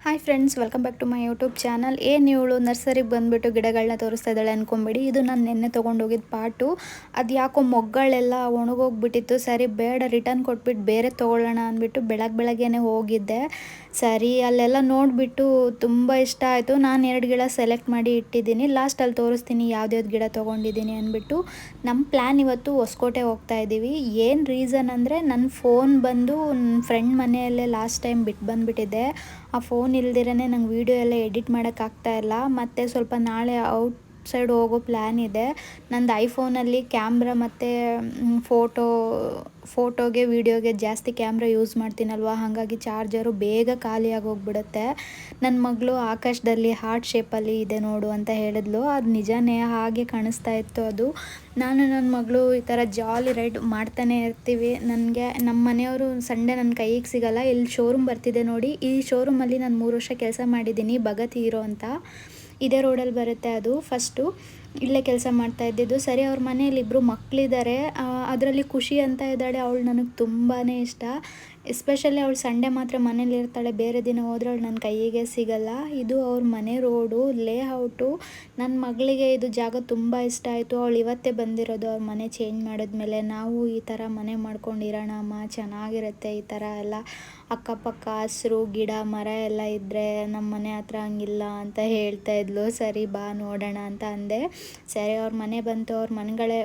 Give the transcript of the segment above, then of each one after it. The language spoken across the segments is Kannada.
Hi friends, welcome back to my YouTube channel. ಏನು ಇವಳು ನರ್ಸರಿಗೆ ಬಂದುಬಿಟ್ಟು ಗಿಡಗಳನ್ನ ತೋರಿಸ್ತಾ ಇದ್ದಾಳೆ ಅಂದ್ಕೊಂಬೇಡಿ. ಇದು ನಾನು ನೆನ್ನೆ ತೊಗೊಂಡೋಗಿದ್ದು ಪಾಟು. ಅದು ಯಾಕೋ ಮೊಗ್ಗಳೆಲ್ಲ ಒಣಗೋಗ್ಬಿಟ್ಟಿತ್ತು. ಸರಿ ಬೇಡ, ರಿಟರ್ನ್ ಕೊಟ್ಬಿಟ್ಟು ಬೇರೆ ತೊಗೊಳ್ಳೋಣ ಅಂದ್ಬಿಟ್ಟು ಬೆಳಗ್ಗೆನೇ ಹೋಗಿದ್ದೆ. ಸರಿ ಅಲ್ಲೆಲ್ಲ ನೋಡಿಬಿಟ್ಟು ತುಂಬ ಇಷ್ಟ ಆಯಿತು. ನಾನು 2 ಗಿಡ ಸೆಲೆಕ್ಟ್ ಮಾಡಿ ಇಟ್ಟಿದ್ದೀನಿ. ಲಾಸ್ಟಲ್ಲಿ ತೋರಿಸ್ತೀನಿ ಯಾವ್ದ್ಯಾವ್ದು ಗಿಡ ತೊಗೊಂಡಿದ್ದೀನಿ ಅಂದ್ಬಿಟ್ಟು. ನಮ್ಮ ಪ್ಲ್ಯಾನ್ ಇವತ್ತು ಹೊಸಕೋಟೆ ಹೋಗ್ತಾ ಇದ್ದೀವಿ. ಏನು ರೀಸನ್ ಅಂದರೆ, ನನ್ನ ಫೋನ್ ಬಂದು ನನ್ನ ಫ್ರೆಂಡ್ ಮನೆಯಲ್ಲೇ ಲಾಸ್ಟ್ ಟೈಮ್ ಬಿಟ್ಟು ಬಂದುಬಿಟ್ಟಿದ್ದೆ. ಆ ಫೋನ್ ಇಲ್ದಿರೇ ನಂಗೆ ವೀಡಿಯೋ ಎಲ್ಲ ಎಡಿಟ್ ಮಾಡೋಕ್ಕಾಗ್ತಾಯಿಲ್ಲ. ಮತ್ತು ಸ್ವಲ್ಪ ನಾಳೆ ಔಟ್ ಸೈಡ್ ಹೋಗೋ ಪ್ಲ್ಯಾನ್ ಇದೆ. ನಂದು ಐಫೋನಲ್ಲಿ ಕ್ಯಾಮ್ರಾ ಮತ್ತು ಫೋಟೋಗೆ ವೀಡಿಯೋಗೆ ಜಾಸ್ತಿ ಕ್ಯಾಮ್ರಾ ಯೂಸ್ ಮಾಡ್ತೀನಲ್ವ, ಹಾಗಾಗಿ ಚಾರ್ಜರು ಬೇಗ ಖಾಲಿಯಾಗಿ ಹೋಗ್ಬಿಡುತ್ತೆ. ನನ್ನ ಮಗಳು ಆಕಾಶದಲ್ಲಿ ಹಾರ್ಟ್ ಶೇಪಲ್ಲಿ ಇದೆ ನೋಡು ಅಂತ ಹೇಳಿದ್ಲು. ಅದು ನಿಜನೇ, ಹಾಗೆ ಕಾಣಿಸ್ತಾ ಇತ್ತು ಅದು. ನಾನು ನನ್ನ ಮಗಳು ಈ ಥರ ಜಾಲಿ ರೈಡ್ ಮಾಡ್ತಾನೆ ಇರ್ತೀವಿ. ನನಗೆ ನಮ್ಮ ಮನೆಯವರು ಸಂಡೇ ನನ್ನ ಕೈಗೆ ಸಿಗಲ್ಲ. ಇಲ್ಲಿ ಶೋರೂಮ್ ಬರ್ತಿದೆ ನೋಡಿ, ಈ ಶೋರೂಮಲ್ಲಿ ನಾನು 3 ವರ್ಷ ಕೆಲಸ ಮಾಡಿದ್ದೀನಿ. ಭಗತ್ ಹೀರೋ ಅಂತ, ಇದೇ ರೋಡಲ್ಲಿ ಬರುತ್ತೆ. ಅದು ಫಸ್ಟು ಇಲ್ಲೇ ಕೆಲಸ ಮಾಡ್ತಾ ಇದ್ದಿದ್ದು. ಸರಿ, ಅವ್ರ ಮನೇಲಿ 2 ಮಕ್ಕಳಿದ್ದಾರೆ. ಅದರಲ್ಲಿ ಖುಷಿ ಅಂತ ಇದ್ದಾಳೆ, ಅವಳು ನನಗೆ ತುಂಬಾ ಇಷ್ಟ. ಎಸ್ಪೆಷಲಿ ಅವಳು ಸಂಡೇ ಮಾತ್ರ ಮನೇಲಿ ಇರ್ತಾಳೆ, ಬೇರೆ ದಿನ ಹೋದರೆ ಅವಳು ನನ್ನ ಕೈಯಿಗೆ ಸಿಗಲ್ಲ. ಇದು ಅವ್ರ ಮನೆ ರೋಡು, ಲೇಔಟು. ನನ್ನ ಮಗಳಿಗೆ ಇದು ಜಾಗ ತುಂಬ ಇಷ್ಟ ಆಯಿತು. ಅವಳು ಇವತ್ತೇ ಬಂದಿರೋದು ಅವ್ರ ಮನೆ ಚೇಂಜ್ ಮಾಡಿದ್ಮೇಲೆ. ನಾವು ಈ ಥರ ಮನೆ ಮಾಡ್ಕೊಂಡಿರೋಣ ಅಮ್ಮ, ಚೆನ್ನಾಗಿರುತ್ತೆ ಈ ಥರ ಎಲ್ಲ ಅಕ್ಕಪಕ್ಕ ಹಸಿರು ಗಿಡ ಮರ ಎಲ್ಲ ಇದ್ದರೆ. ನಮ್ಮ ಮನೆ ಹತ್ರ ಹಂಗಿಲ್ಲ ಅಂತ ಹೇಳ್ತಾ ಇದ್ಲು. ಸರಿ ಬಾ ನೋಡೋಣ ಅಂತ ಅಂದೆ. ಸರಿ, ಅವ್ರ ಮನೆ ಬಂತು. ಅವ್ರ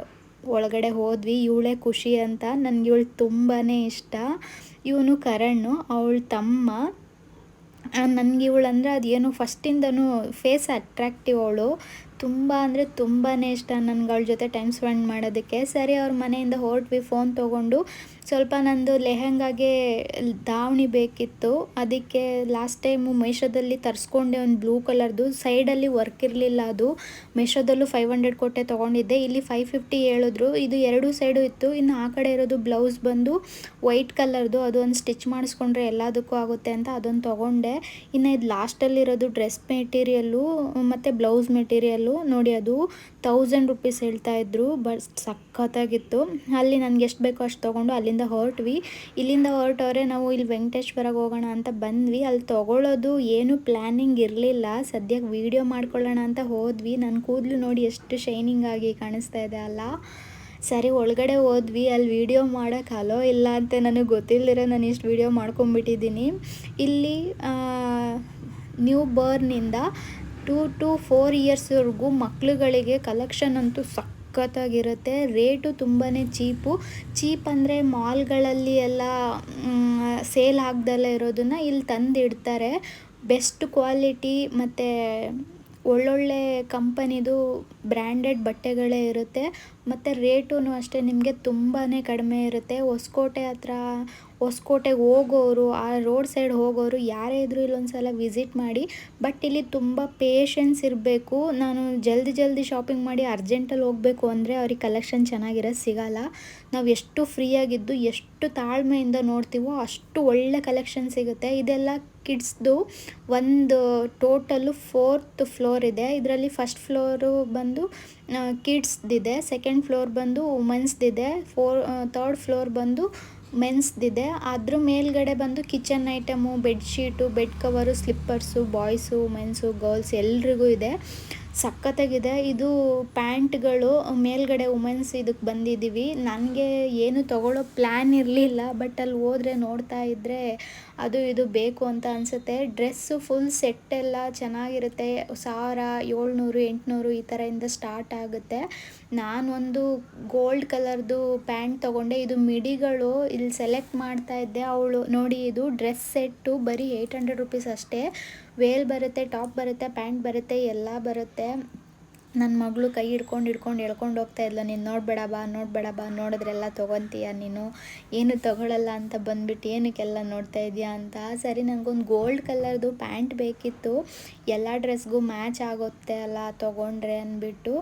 ಒಳಗಡೆ ಹೋದ್ವಿ. ಇವಳೇ ಖುಷಿ ಅಂತ. ನನಗೆ ಇವಳು ತುಂಬಾ ಇಷ್ಟ. ಇವನು ಕರಣ್, ಅವಳ ತಮ್ಮ. ನನಗೆ ಇವಳಂದರೆ ಅದೇನು ಫಸ್ಟಿಂದನೂ ಫೇಸ್ ಅಟ್ರಾಕ್ಟಿವ್. ಅವಳು ತುಂಬ ಅಂದರೆ ತುಂಬಾ ಇಷ್ಟ ನನಗೆ ಅವಳ ಜೊತೆ ಟೈಮ್ ಸ್ಪೆಂಡ್ ಮಾಡೋದಕ್ಕೆ. ಸರಿ, ಅವ್ರ ಮನೆಯಿಂದ ಹೊರಟ್ವಿ ಫೋನ್ ತೊಗೊಂಡು. ಸ್ವಲ್ಪ ನಂದು ಲೆಹೆಂಗಾಗೆ ದಾವಣಿ ಬೇಕಿತ್ತು. ಅದಕ್ಕೆ ಲಾಸ್ಟ್ ಟೈಮು ಮೀಶೋದಲ್ಲಿ ತರಿಸ್ಕೊಂಡೆ, ಒಂದು ಬ್ಲೂ ಕಲರ್ದು. ಸೈಡಲ್ಲಿ ವರ್ಕ್ ಇರಲಿಲ್ಲ. ಅದು ಮೀಶೋದಲ್ಲೂ 500 ಕೊಟ್ಟೆ ತೊಗೊಂಡಿದ್ದೆ. ಇಲ್ಲಿ 550 ಹೇಳಿದ್ರು. ಇದು 2 ಸೈಡು ಇತ್ತು. ಇನ್ನು ಆ ಕಡೆ ಇರೋದು ಬ್ಲೌಸ್ ಬಂದು ವೈಟ್ ಕಲರ್ದು. ಅದು ಒಂದು ಸ್ಟಿಚ್ ಮಾಡಿಸ್ಕೊಂಡ್ರೆ ಎಲ್ಲದಕ್ಕೂ ಆಗುತ್ತೆ ಅಂತ ಅದೊಂದು ತೊಗೊಂಡೆ. ಇನ್ನು ಇದು ಲಾಸ್ಟಲ್ಲಿರೋದು ಡ್ರೆಸ್ ಮೆಟೀರಿಯಲ್ಲು ಮತ್ತು ಬ್ಲೌಸ್ ಮೆಟೀರಿಯಲ್ಲು ನೋಡಿ. ಅದು 1000 ರೂಪೀಸ್ ಹೇಳ್ತಾಯಿದ್ರು. ಬಟ್ ಸಖತ್ತಾಗಿತ್ತು. ಅಲ್ಲಿ ನನಗೆ ಎಷ್ಟು ಬೇಕೋ ಅಷ್ಟು ತೊಗೊಂಡು ಅಲ್ಲಿಂದ ಹೊರಟ್ವಿ. ಇಲ್ಲಿಂದ ಹೊರಟವ್ರೆ ನಾವು ಇಲ್ಲಿ ವೆಂಕಟೇಶ್ವರಗೆ ಹೋಗೋಣ ಅಂತ ಬಂದ್ವಿ. ಅಲ್ಲಿ ತೊಗೊಳ್ಳೋದು ಏನು ಪ್ಲ್ಯಾನಿಂಗ್ ಇರಲಿಲ್ಲ. ಸದ್ಯಕ್ಕೆ ವೀಡಿಯೋ ಮಾಡ್ಕೊಳ್ಳೋಣ ಅಂತ ಹೋದ್ವಿ. ನನ್ನ ಕೂದಲು ನೋಡಿ ಎಷ್ಟು ಶೈನಿಂಗ್ ಆಗಿ ಕಾಣಿಸ್ತಾ ಇದೆ ಅಲ್ಲ. ಸರಿ, ಒಳಗಡೆ ಹೋದ್ವಿ. ಅಲ್ಲಿ ವೀಡಿಯೋ ಮಾಡೋಕ್ಕೆ ಅಲೋ ಇಲ್ಲ ಅಂತ ನನಗೆ ಗೊತ್ತಿಲ್ಲದಿರೋ ನಾನು ಇಷ್ಟು ವೀಡಿಯೋ ಮಾಡ್ಕೊಂಬಿಟ್ಟಿದ್ದೀನಿ. ಇಲ್ಲಿ ನ್ಯೂ ಬರ್ನಿಂದ 2 to 4 ಇಯರ್ಸ್ವರೆಗೂ ಮಕ್ಳುಗಳಿಗೆ ಕಲೆಕ್ಷನ್ ಅಂತೂ ಸಖತ್ತಾಗಿರುತ್ತೆ. ರೇಟು ತುಂಬಾ ಚೀಪ್ ಅಂದರೆ ಮಾಲ್ಗಳಲ್ಲಿ ಎಲ್ಲ ಸೇಲ್ ಆಗ್ದಲ್ಲೇ ಇರೋದನ್ನು ಇಲ್ಲಿ ತಂದಿಡ್ತಾರೆ. ಬೆಸ್ಟ್ ಕ್ವಾಲಿಟಿ ಮತ್ತು ಒಳ್ಳೊಳ್ಳೆ ಕಂಪನಿದು ಬ್ರ್ಯಾಂಡೆಡ್ ಬಟ್ಟೆಗಳೇ ಇರುತ್ತೆ. ಮತ್ತು ರೇಟೂ ಅಷ್ಟೇ ನಿಮಗೆ ತುಂಬಾ ಕಡಿಮೆ ಇರುತ್ತೆ. ಹೊಸಕೋಟೆಗೆ ಹೋಗೋರು, ಆ ರೋಡ್ ಸೈಡ್ ಹೋಗೋರು ಯಾರೇ ಇದ್ದರೂ ಇಲ್ಲೊಂದು ಸಲ ವಿಸಿಟ್ ಮಾಡಿ. ಬಟ್ ಇಲ್ಲಿ ತುಂಬ ಪೇಷನ್ಸ್ ಇರಬೇಕು. ನಾನು ಜಲ್ದಿ ಶಾಪಿಂಗ್ ಮಾಡಿ ಅರ್ಜೆಂಟಲ್ಲಿ ಹೋಗಬೇಕು ಅಂದರೆ ಅವ್ರಿಗೆ ಕಲೆಕ್ಷನ್ ಚೆನ್ನಾಗಿರೋದು ಸಿಗೋಲ್ಲ. ನಾವು ಎಷ್ಟು ಫ್ರೀಯಾಗಿದ್ದು ಎಷ್ಟು ತಾಳ್ಮೆಯಿಂದ ನೋಡ್ತೀವೋ ಅಷ್ಟು ಒಳ್ಳೆ ಕಲೆಕ್ಷನ್ ಸಿಗುತ್ತೆ. ಇದೆಲ್ಲ ಕಿಡ್ಸ್ದು ಒಂದು ಟೋಟಲ್ಲು 4th ಫ್ಲೋರ್ ಇದೆ. ಇದರಲ್ಲಿ ಫಸ್ಟ್ ಫ್ಲೋರು ಬಂದು ಕಿಡ್ಸ್ದಿದೆ, ಸೆಕೆಂಡ್ ಫ್ಲೋರ್ ಬಂದು ವುಮೆನ್ಸ್ದಿದೆ, 3rd ಫ್ಲೋರ್ ಬಂದು ಮೆನ್ಸ್ದಿದೆ. ಅದ್ರ ಮೇಲ್ಗಡೆ ಬಂದು kitchen item, bedsheet, bed cover, slippers, boys, men's, girls ಎಲ್ರಿಗೂ ಇದೆ. ಸಖತ್ತಾಗಿದೆ. ಇದು ಪ್ಯಾಂಟ್ಗಳು ಮೇಲ್ಗಡೆ ವುಮೆನ್ಸ್ ಇದಕ್ಕೆ ಬಂದಿದ್ದೀವಿ. ನನಗೆ ಏನು ತೊಗೊಳ್ಳೋ ಪ್ಲ್ಯಾನ್ ಇರಲಿಲ್ಲ. ಬಟ್ ಅಲ್ಲಿ ಹೋದರೆ ನೋಡ್ತಾ ಇದ್ದರೆ ಅದು ಇದು ಬೇಕು ಅಂತ ಅನಿಸುತ್ತೆ. ಡ್ರೆಸ್ಸು ಫುಲ್ ಸೆಟ್ಟೆಲ್ಲ ಚೆನ್ನಾಗಿರುತ್ತೆ. 1000, 700, 800 ಈ ಥರದಿಂದ ಸ್ಟಾರ್ಟ್ ಆಗುತ್ತೆ. ನಾನೊಂದು ಗೋಲ್ಡ್ ಕಲರ್ದು ಪ್ಯಾಂಟ್ ತೊಗೊಂಡೆ. ಇದು ಮಿಡಿಗಳು ಇಲ್ಲಿ ಸೆಲೆಕ್ಟ್ ಮಾಡ್ತಾ ಇದ್ದೆ. ಅವಳು ನೋಡಿ, ಇದು ಡ್ರೆಸ್ ಸೆಟ್ಟು ಬರೀ 800 ರೂಪೀಸ್ ಅಷ್ಟೇ. ವೇಲ್ ಬರುತ್ತೆ, ಟಾಪ್ ಬರುತ್ತೆ, ಪ್ಯಾಂಟ್ ಬರುತ್ತೆ, ಎಲ್ಲ ಬರುತ್ತೆ. ನನ್ನ ಮಗಳು ಕೈ ಹಿಡ್ಕೊಂಡು ಎಳ್ಕೊಂಡು ಹೋಗ್ತಾ ಇದ್ಲು. ನೀನು ನೋಡಬೇಡ ಬಾ, ನೋಡಿದ್ರೆಲ್ಲ ತೊಗೊತೀಯ ನೀನು, ಏನು ತೊಗೊಳ್ಳಲ್ಲ ಅಂತ ಬಂದ್ಬಿಟ್ಟು ಏನಕ್ಕೆಲ್ಲ ನೋಡ್ತಾ ಇದೆಯಾ ಅಂತ. ಸರಿ, ನನಗೊಂದು ಗೋಲ್ಡ್ ಕಲರ್ದು ಪ್ಯಾಂಟ್ ಬೇಕಿತ್ತು. ಎಲ್ಲ ಡ್ರೆಸ್ಗೂ ಮ್ಯಾಚ್ ಆಗುತ್ತೆ ಅಲ್ಲ ತೊಗೊಂಡ್ರೆ ಅಂದ್ಬಿಟ್ಟು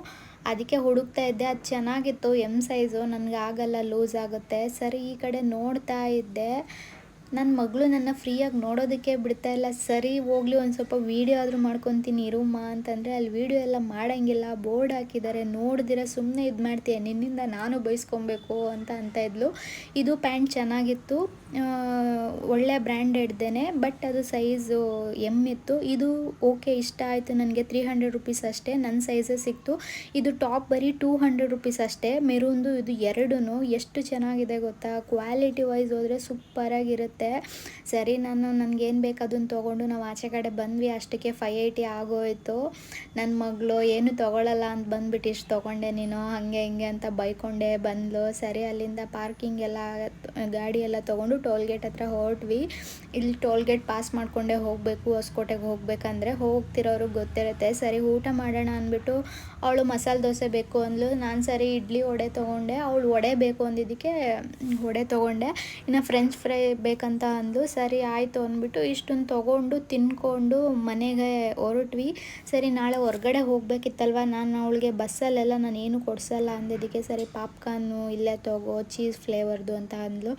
ಅದಕ್ಕೆ ಹುಡುಕ್ತಾ ಇದ್ದೆ. ಅದು ಚೆನ್ನಾಗಿತ್ತು, M ಸೈಜು. ನನಗೆ ಆಗಲ್ಲ, ಲೂಸ್ ಆಗುತ್ತೆ. ಸರಿ, ಈ ಕಡೆ ನೋಡ್ತಾ ಇದ್ದೆ. ನನ್ನ ಮಗಳು ನನ್ನ ಫ್ರೀಯಾಗಿ ನೋಡೋದಕ್ಕೆ ಬಿಡ್ತಾ ಇಲ್ಲ. ಸರಿ ಹೋಗ್ಲಿ ಒಂದು ಸ್ವಲ್ಪ ವೀಡಿಯೋ ಆದರೂ ಮಾಡ್ಕೊತೀನಿ ಇರುಮ್ಮ ಅಂತಂದರೆ, ಅಲ್ಲಿ ವೀಡಿಯೋ ಎಲ್ಲ ಮಾಡೋಂಗಿಲ್ಲ, ಬೋರ್ಡ್ ಹಾಕಿದ್ದಾರೆ, ನೋಡ್ದಿರ ಸುಮ್ಮನೆ ಇದು ಮಾಡ್ತೀಯ, ನಿನ್ನಿಂದ ನಾನು ಬೈಸ್ಕೊಬೇಕು ಅಂತ ಇದ್ಲು. ಇದು ಪ್ಯಾಂಟ್ ಚೆನ್ನಾಗಿತ್ತು, ಒಳ್ಳೆ ಬ್ರ್ಯಾಂಡೆಡ್ದೇ, ಬಟ್ ಅದು ಸೈಜು ಎಮ್ ಇತ್ತು. ಇದು ಓಕೆ, ಇಷ್ಟ ಆಯಿತು ನನಗೆ. 300 ರುಪೀಸ್ ಅಷ್ಟೇ, ನನ್ನ ಸೈಜೇ ಸಿಕ್ತು. ಇದು ಟಾಪ್ ಬರೀ 200 ರುಪೀಸ್ ಅಷ್ಟೇ, ಮೆರೂನ್ದು. ಇದು ಎರಡೂ ಎಷ್ಟು ಚೆನ್ನಾಗಿದೆ ಗೊತ್ತಾ, ಕ್ವಾಲಿಟಿ ವೈಸ್ ಹೋದರೆ ಸೂಪರಾಗಿರುತ್ತೆ. ಸರಿ ನನಗೇನು ಬೇಕು ಅದನ್ನು ತೊಗೊಂಡು ನಾವು ಆಚೆ ಕಡೆ ಬಂದ್ವಿ. ಅಷ್ಟಕ್ಕೆ 580 ಆಗೋಯಿತು. ನನ್ನ ಮಗಳು ಏನು ತೊಗೊಳ್ಳಲ್ಲ ಅಂತ ಬಂದುಬಿಟ್ಟು ಇಷ್ಟು ತೊಗೊಂಡೆ ನೀನು, ಹಾಗೆ ಹಿಂಗೆ ಅಂತ ಬೈಕೊಂಡೆ ಬಂದಳು. ಸರಿ ಅಲ್ಲಿಂದ ಪಾರ್ಕಿಂಗ್ ಎಲ್ಲ ಗಾಡಿ ಎಲ್ಲ ತೊಗೊಂಡು ಟೋಲ್ಗೇಟ್ ಹತ್ರ ಹೊರಟ್ವಿ. ಇಲ್ಲಿ ಟೋಲ್ಗೇಟ್ ಪಾಸ್ ಮಾಡಿಕೊಂಡೇ ಹೋಗಬೇಕು ಹೊಸಕೋಟೆಗೆ ಹೋಗ್ಬೇಕಂದ್ರೆ. ಹೋಗ್ತಿರೋರು ಗೊತ್ತಿರುತ್ತೆ. ಸರಿ ಊಟ ಮಾಡೋಣ ಅಂದ್ಬಿಟ್ಟು ಅವಳು ಮಸಾಲೆ ದೋಸೆ ಬೇಕು ಅಂದ್ಲು. ನಾನು ಸರಿ ಇಡ್ಲಿ ವಡೆ ತೊಗೊಂಡೆ. ಅವಳು ವಡೆ ಬೇಕು ಅಂದಿದ್ದಕ್ಕೆ ವಡೆ ತೊಗೊಂಡೆ. ಇನ್ನು ಫ್ರೆಂಚ್ ಫ್ರೈ ಬೇಕಂತ ಅಂದ್ಲು. ಸರಿ ಆಯಿತು ಅಂದ್ಬಿಟ್ಟು ಇಷ್ಟೊಂದು ತೊಗೊಂಡು ತಿನ್ಕೊಂಡು ಮನೆಗೆ ಹೊರಟ್ವಿ. ಸರಿ ನಾಳೆ ಹೊರಗಡೆ ಹೋಗಬೇಕಿತ್ತಲ್ವ, ನಾನು ಅವಳಿಗೆ ಬಸ್ಸಲ್ಲೆಲ್ಲ ನಾನು ಏನು ಕೊಡಿಸಲ್ಲ ಅಂದಿದ್ದಕ್ಕೆ ಸರಿ ಪಾಪ್ಕಾರ್ನು ಇಲ್ಲೇ ತೊಗೋ ಚೀಸ್ ಫ್ಲೇವರ್ದು ಅಂತ ಅಂದ್ಲು.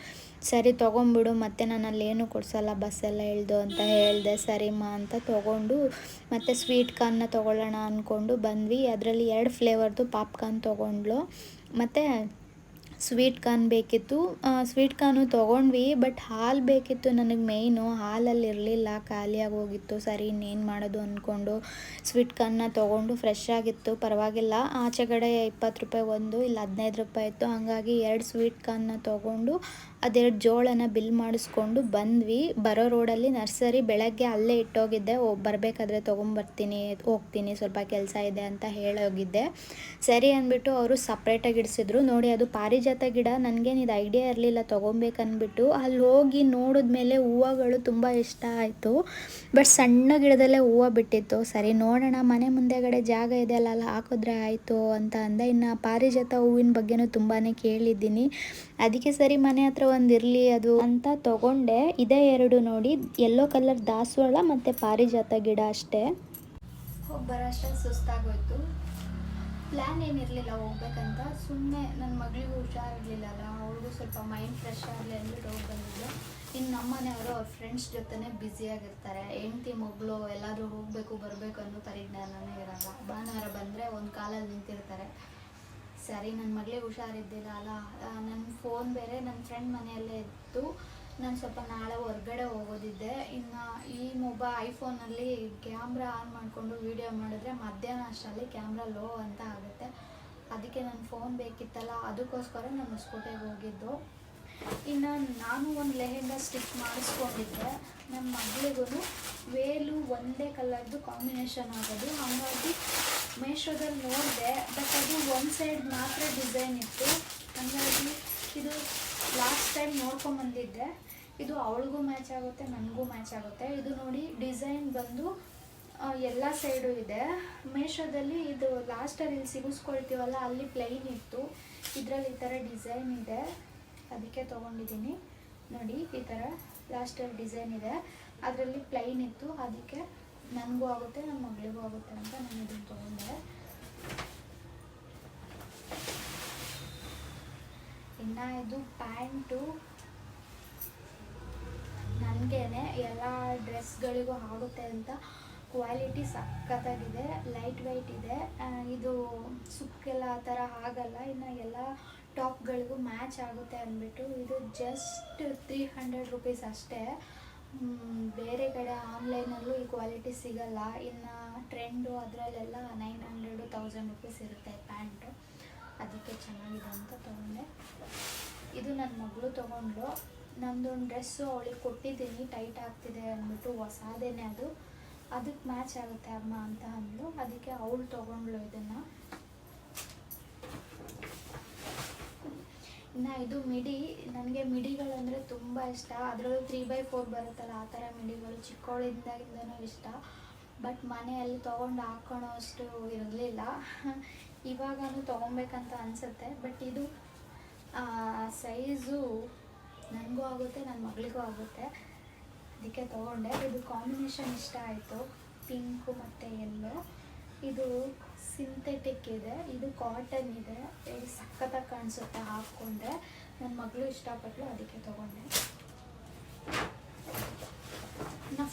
ಸರಿ ತೊಗೊಂಬಿಡು, ಮತ್ತೆ ನಾನು ಅಲ್ಲೇನು ಕೊಡಿಸಲ್ಲ ಬಸ್ಸೆಲ್ಲ ಇಳ್ದು ಅಂತ ಹೇಳಿದೆ. ಸರಿಮ್ಮ ಅಂತ ತೊಗೊಂಡು ಮತ್ತು ಸ್ವೀಟ್ ಕಾರ್ನ್ನ ತೊಗೊಳ್ಳೋಣ ಅಂದ್ಕೊಂಡು ಬಂದ್ವಿ. ಅದರಲ್ಲಿ 2 ಫ್ಲೇವರ್ದು ಪಾಪ್ಕಾರ್ನ್ ತೊಗೊಂಡ್ಳು. ಮತ್ತು ಸ್ವೀಟ್ ಕಾರ್ನ್ ಬೇಕಿತ್ತು. ಸ್ವೀಟ್ ಕಾರ್ನು ತೊಗೊಂಡ್ವಿ, ಬಟ್ ಹಾಲು ಬೇಕಿತ್ತು ನನಗೆ. ಮೇಯ್ನು ಹಾಲಲ್ಲಿ ಇರಲಿಲ್ಲ, ಖಾಲಿಯಾಗಿ ಹೋಗಿತ್ತು. ಸರಿ ಇನ್ನೇನು ಮಾಡೋದು ಅಂದ್ಕೊಂಡು ಸ್ವೀಟ್ ಕಾರ್ನ್ನ ತೊಗೊಂಡು, ಫ್ರೆಶ್ ಆಗಿತ್ತು, ಪರವಾಗಿಲ್ಲ. ಆಚೆ ಕಡೆ 20 ರೂಪಾಯಿ ಒಂದು, ಇಲ್ಲಿ 15 ರೂಪಾಯಿ ಇತ್ತು. ಹಾಗಾಗಿ 2 ಸ್ವೀಟ್ ಕಾರ್ನ್ನ ತೊಗೊಂಡು ಅದೆರಡು ಜೋಳನ ಬಿಲ್ ಮಾಡಿಸ್ಕೊಂಡು ಬಂದ್ವಿ. ಬರೋ ರೋಡಲ್ಲಿ ನರ್ಸರಿ ಬೆಳಗ್ಗೆ ಅಲ್ಲೇ ಇಟ್ಟೋಗಿದ್ದೆ, ಬರಬೇಕಾದ್ರೆ ತೊಗೊಂಬರ್ತೀನಿ, ಹೋಗ್ತೀನಿ, ಸ್ವಲ್ಪ ಕೆಲಸ ಇದೆ ಅಂತ ಹೇಳೋಗಿದ್ದೆ. ಸರಿ ಅಂದ್ಬಿಟ್ಟು ಅವರು ಸಪ್ರೇಟಾಗಿ ಇಡಿಸಿದ್ರು. ನೋಡಿ ಅದು ಪಾರಿಜಾತ ಗಿಡ, ನನಗೇನು ಇದು ಐಡಿಯಾ ಇರಲಿಲ್ಲ ತೊಗೊಬೇಕನ್ಬಿಟ್ಟು. ಅಲ್ಲಿ ಹೋಗಿ ನೋಡಿದ್ಮೇಲೆ ಹೂವುಗಳು ತುಂಬ ಇಷ್ಟ ಆಯಿತು, ಬಟ್ ಸಣ್ಣ ಗಿಡದಲ್ಲೇ ಹೂವು ಬಿಟ್ಟಿತ್ತು. ಸರಿ ನೋಡೋಣ, ಮನೆ ಮುಂದೆಗಡೆ ಜಾಗ ಇದೆಯಲ್ಲ, ಅಲ್ಲಿ ಹಾಕಿದ್ರೆ ಆಯಿತು ಅಂತ ಅಂದೆ. ಇನ್ನು ಪಾರಿಜಾತ ಹೂವಿನ ಬಗ್ಗೆನೂ ತುಂಬಾ ಕೇಳಿದ್ದೀನಿ, ಅದಕ್ಕೆ ಸರಿ ಮನೆ ಹತ್ರ ಒಂದಿರಲಿ ಅದು ಅಂತ ತೊಗೊಂಡೆ. ಇದೇ 2 ನೋಡಿ, ಯೆಲ್ಲೋ ಕಲರ್ ದಾಸವಾಳ ಮತ್ತು ಪಾರಿಜಾತ ಗಿಡ ಅಷ್ಟೇ. ಹೋಗಿ ಬರೋ ಅಷ್ಟರಲ್ಲಿ ಸುಸ್ತಾಗೋಯ್ತು. ಪ್ಲ್ಯಾನ್ ಏನಿರಲಿಲ್ಲ ಹೋಗ್ಬೇಕಂತ, ಸುಮ್ಮನೆ ನನ್ನ ಮಗಳಿಗೂ ಹುಷಾರಿರಲಿಲ್ಲಲ್ಲ, ಅವಳಿಗೂ ಸ್ವಲ್ಪ ಮೈಂಡ್ ಫ್ರೆಶ್ ಆಗಲಿ ಅಂದ್ಬಿಟ್ಟು ಹೋಗಿ ಬಂದಿದ್ಲು. ಇನ್ನು ನಮ್ಮ ಮನೆಯವರು ಅವ್ರ ಫ್ರೆಂಡ್ಸ್ ಜೊತೆನೇ ಬ್ಯುಸಿಯಾಗಿರ್ತಾರೆ. ಹೆಂಡ್ತಿ ಮಗಳು ಎಲ್ಲಾದರೂ ಹೋಗಬೇಕು ಬರಬೇಕು ಅನ್ನೋ ಪರಿಜ್ಞಾನನೇ ಇರಲ್ಲ. ಭಾನುವಾರ ಬಂದರೆ ಒಂದು ಕಾಲಲ್ಲಿ ನಿಂತಿರ್ತಾರೆ. ಸರಿ ನನ್ನ ಮಗಳಿಗೆ ಹುಷಾರಿದ್ದಿಲ್ಲ ಅಲ್ಲ, ನನ್ನ ಫೋನ್ ಬೇರೆ ನನ್ನ ಫ್ರೆಂಡ್ ಮನೆಯಲ್ಲೇ ಇತ್ತು. ನಾನು ಸ್ವಲ್ಪ ನಾಳೆ ಹೊರಗಡೆ ಹೋಗೋದಿದ್ದೆ. ಇನ್ನು ಈ ಐಫೋನಲ್ಲಿ ಕ್ಯಾಮ್ರಾ ಆನ್ ಮಾಡಿಕೊಂಡು ವೀಡಿಯೋ ಮಾಡಿದ್ರೆ ಮಧ್ಯಾಹ್ನ ಅಷ್ಟರಲ್ಲಿ ಕ್ಯಾಮ್ರಾ ಲೋ ಅಂತ ಆಗುತ್ತೆ. ಅದಕ್ಕೆ ನನ್ನ ಫೋನ್ ಬೇಕಿತ್ತಲ್ಲ, ಅದಕ್ಕೋಸ್ಕರ ನಾನು ಹೊಸಕೋಟೆಗೆ ಹೋಗಿದ್ದು. ಇನ್ನು ನಾನು ಒಂದು ಲೆಹೆಂಗಾ ಸ್ಟಿಚ್ ಮಾಡಿಸ್ಕೊಂಡಿದ್ದೆ. ನನ್ನ ಮಗಳಿಗೂ ವೇಲು ಒಂದೇ ಕಲರ್ದು ಕಾಂಬಿನೇಷನ್ ಆಗೋದು. ಹಾಗಾಗಿ ಮೀಶೋದಲ್ಲಿ ನೋಡಿದೆ, ಬಟ್ ಅದು ಒಂದು ಸೈಡ್ ಮಾತ್ರ ಡಿಸೈನ್ ಇತ್ತು. ಹಾಗಾಗಿ ಇದು ಲಾಸ್ಟ್ ಟೈಮ್ ನೋಡ್ಕೊಂಬಂದಿದ್ದೆ. ಇದು ಅವಳಿಗೂ ಮ್ಯಾಚ್ ಆಗುತ್ತೆ, ನನಗೂ ಮ್ಯಾಚ್ ಆಗುತ್ತೆ. ಇದು ನೋಡಿ ಡಿಸೈನ್ ಬಂದು ಎಲ್ಲ ಸೈಡು ಇದೆ. ಮೀಶೋದಲ್ಲಿ ಇದು ಲಾಸ್ಟಲ್ಲಿ ಇಲ್ಲಿ ಸಿಗಿಸ್ಕೊಳ್ತೀವಲ್ಲ, ಅಲ್ಲಿ ಪ್ಲೈನ್ ಇತ್ತು. ಇದರಲ್ಲಿ ಈ ಥರ ಡಿಸೈನ್ ಇದೆ, ಅದಕ್ಕೆ ತೊಗೊಂಡಿದ್ದೀನಿ. ನೋಡಿ ಈ ಥರ ಲಾಸ್ಟಲ್ಲಿ ಡಿಸೈನ್ ಇದೆ, ಅದರಲ್ಲಿ ಪ್ಲೈನ್ ಇತ್ತು. ಅದಕ್ಕೆ ನನಗೂ ಆಗುತ್ತೆ, ನನ್ನ ಮಗಳಿಗೂ ಆಗುತ್ತೆ ಅಂತ ನಾನು ಇದನ್ನು ತೊಗೊಂಡೆ. ಇನ್ನು ಇದು ಪ್ಯಾಂಟು ನನಗೇನೆ ಎಲ್ಲ ಡ್ರೆಸ್ಗಳಿಗೂ ಆಗುತ್ತೆ ಅಂತ. ಕ್ವಾಲಿಟಿ ಸಖತ್ತಾಗಿದೆ, ಲೈಟ್ ವೆಯ್ಟ್ ಇದೆ. ಇದು ಸುಕ್ಕೆಲ್ಲ ಆ ಥರ ಆಗಲ್ಲ. ಇನ್ನು ಎಲ್ಲ ಟಾಪ್ಗಳಿಗೂ ಮ್ಯಾಚ್ ಆಗುತ್ತೆ ಅಂದ್ಬಿಟ್ಟು ಇದು ಜಸ್ಟ್ 300 ರುಪೀಸ್ ಅಷ್ಟೇ. ಬೇರೆ ಕಡೆ ಆನ್ಲೈನಲ್ಲೂ ಈ ಕ್ವಾಲಿಟಿ ಸಿಗಲ್ಲ. ಇನ್ನು ಟ್ರೆಂಡು ಅದರಲ್ಲೆಲ್ಲ 900 1000 ರುಪೀಸ್ ಇರುತ್ತೆ ಪ್ಯಾಂಟು. ಅದಕ್ಕೆ ಚೆನ್ನಾಗಿದೆ ಅಂತ ತೊಗೊಂಡೆ. ಇದು ನನ್ನ ಮಗಳು ತೊಗೊಂಡ್ಳು. ನಮ್ಮದೊಂದು ಡ್ರೆಸ್ಸು ಅವಳಿಗೆ ಕೊಟ್ಟಿದ್ದೀನಿ, ಟೈಟ್ ಆಗ್ತಿದೆ ಅಂದ್ಬಿಟ್ಟು, ಹೊಸದೇನೆ ಅದು, ಅದಕ್ಕೆ ಮ್ಯಾಚ್ ಆಗುತ್ತೆ ಅಮ್ಮ ಅಂತ ಅಂದ್ಲು. ಅದಕ್ಕೆ ಅವಳು ತೊಗೊಂಡ್ಳು ಇದನ್ನು. ಇನ್ನು ಇದು ಮಿಡಿ, ನನಗೆ ಮಿಡಿಗಳಂದರೆ ತುಂಬ ಇಷ್ಟ. ಅದರಲ್ಲೂ 3x4 ಬರುತ್ತಲ್ಲ, ಆ ಥರ ಮಿಡಿಗಳು ಚಿಕ್ಕವಳಿಂದಾಗಿಂದನೂ ಇಷ್ಟ. ಬಟ್ ಮನೆಯಲ್ಲಿ ತೊಗೊಂಡು ಹಾಕ್ಕೊಳ್ಳೋ ಅಷ್ಟು ಇರಲಿಲ್ಲ. ಇವಾಗೂ ತೊಗೊಬೇಕಂತ ಅನಿಸುತ್ತೆ. ಬಟ್ ಇದು ಸೈಜು ನನಗೂ ಆಗುತ್ತೆ, ನನ್ನ ಮಗಳಿಗೂ ಆಗುತ್ತೆ, ಅದಕ್ಕೆ ತೊಗೊಂಡೆ. ಇದು ಕಾಂಬಿನೇಷನ್ ಇಷ್ಟ ಆಯಿತು, ಪಿಂಕು ಮತ್ತು ಯೆಲ್ಲೋ. ಇದು ಸಿಂಥೆಟಿಕ್ ಇದೆ, ಇದು ಕಾಟನ್ ಇದೆ. ಇದು ಸಖತ್ತಾಗಿ ಕಾಣಿಸುತ್ತೆ ಹಾಕ್ಕೊಂಡ್ರೆ. ನನ್ನ ಮಗಳು ಇಷ್ಟಪಟ್ಟಳು, ಅದಕ್ಕೆ ತೊಗೊಂಡೆ.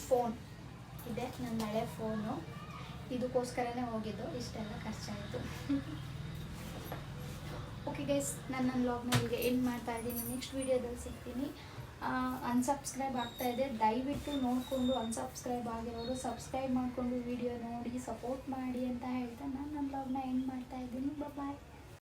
ಫೋನ್ ಇದೆ, ನನ್ನ ಹಳೆ ಫೋನು. ಇದಕ್ಕೋಸ್ಕರನೇ ಹೋಗಿದ್ದು, ಇಷ್ಟೆಲ್ಲ ಖರ್ಚಾಯಿತು. ಓಕೆ ಗೈಸ್, ನನ್ನ ವ್ಲಾಗ್ನ ಇಲ್ಲಿಗೆ ಎಂಡ್ ಮಾಡ್ತಾ ಇದ್ದೀನಿ. ನೆಕ್ಸ್ಟ್ ವೀಡಿಯೋದಲ್ಲಿ ಸಿಗ್ತೀನಿ. ಅನ್ಸಬ್ಸ್ಕ್ರೈಬ್ ಆಗ್ತಾಯಿದೆ, ದಯವಿಟ್ಟು ನೋಡಿಕೊಂಡು ಅನ್ಸಬ್ಸ್ಕ್ರೈಬ್ ಆಗಿರೋರು ಸಬ್ಸ್ಕ್ರೈಬ್ ಮಾಡಿಕೊಂಡು ವಿಡಿಯೋ ನೋಡಿ ಸಪೋರ್ಟ್ ಮಾಡಿ ಅಂತ ಹೇಳ್ತಾ ನಾನು ನನ್ನ ವ್ಲಾಗ್ನ ಎಂಡ್ ಮಾಡ್ತಾ ಇದ್ದೀನಿ. ಬಾಯ್.